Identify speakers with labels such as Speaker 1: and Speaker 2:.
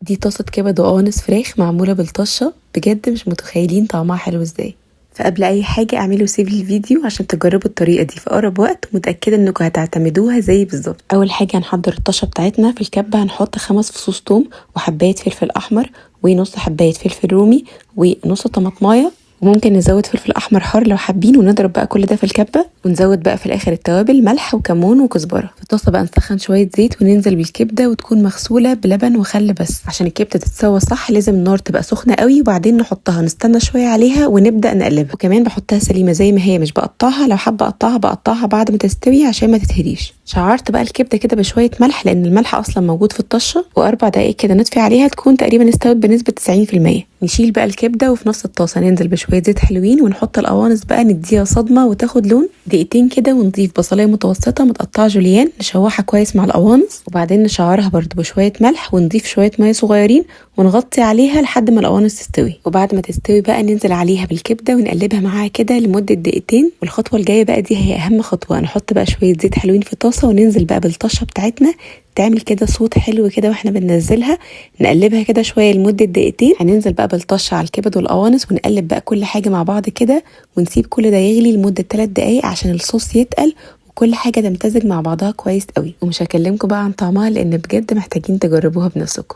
Speaker 1: دي طاسة كبد وقوانص فراخ معمولة بالطشة، بجد مش متخيلين طعمها حلو ازاي. فقبل اي حاجة اعملوا سيف للفيديو عشان تجربوا الطريقة دي في اقرب وقت، متأكدة انكم هتعتمدوها زي بالظبط. اول حاجة هنحضر الطشة بتاعتنا. في الكبة هنحط 5 فصوص توم وحباية فلفل احمر ونص حباية فلفل رومي ونص طماطمايه، وممكن نزود فلفل احمر حار لو حابين، ونضرب بقى كل ده في الكبه، ونزود بقى في الاخر التوابل ملح وكمون وكزبره. في الطاسه بقى نسخن شويه زيت وننزل بالكبده، وتكون مغسوله بلبن وخل بس. عشان الكبده تتسوى صح لازم النار تبقى سخنه قوي، وبعدين نحطها نستنى شويه عليها ونبدا نقلبها. وكمان بحطها سليمه زي ما هي، مش بقطعها، لو حابه اقطعها بقطعها بعد ما تستوي عشان ما تتهريش. شعرت بقى الكبده كده بشويه ملح لان الملح اصلا موجود في الطشه، و4 دقائق كده نطفي عليها تكون تقريبا استوت بنسبه 90%. نشيل بقى الكبده وفي نفس الطاسه ننزل بشويه زيت حلوين، ونحط القوانص بقى نديها صدمه وتاخد لون دقيقتين كده، ونضيف بصلايه متوسطه متقطعه جوليان نشوحها كويس مع القوانص، وبعدين نشعرها برده بشويه ملح ونضيف شويه ميه صغيرين ونغطي عليها لحد ما القوانص تستوي. وبعد ما تستوي بقى ننزل عليها بالكبده ونقلبها معاها كده لمده دقيقتين. والخطوه الجايه بقى دي هي اهم خطوه، نحط بقى شويه زيت حلوين في الطاسه وننزل بقى بالطشه بتاعتنا تعمل كده صوت حلو كده واحنا بننزلها. نقلبها كده شويه لمده دقيقتين. هننزل بقى بالطشه على الكبد والقوانص ونقلب بقى كل حاجه مع بعض كده، ونسيب كل ده يغلي لمده 3 دقايق عشان الصوص يتقل وكل حاجه تمتزج مع بعضها كويس قوي. ومش هكلمكم بقى عن طعمها لان بجد محتاجين تجربوها بنفسكم.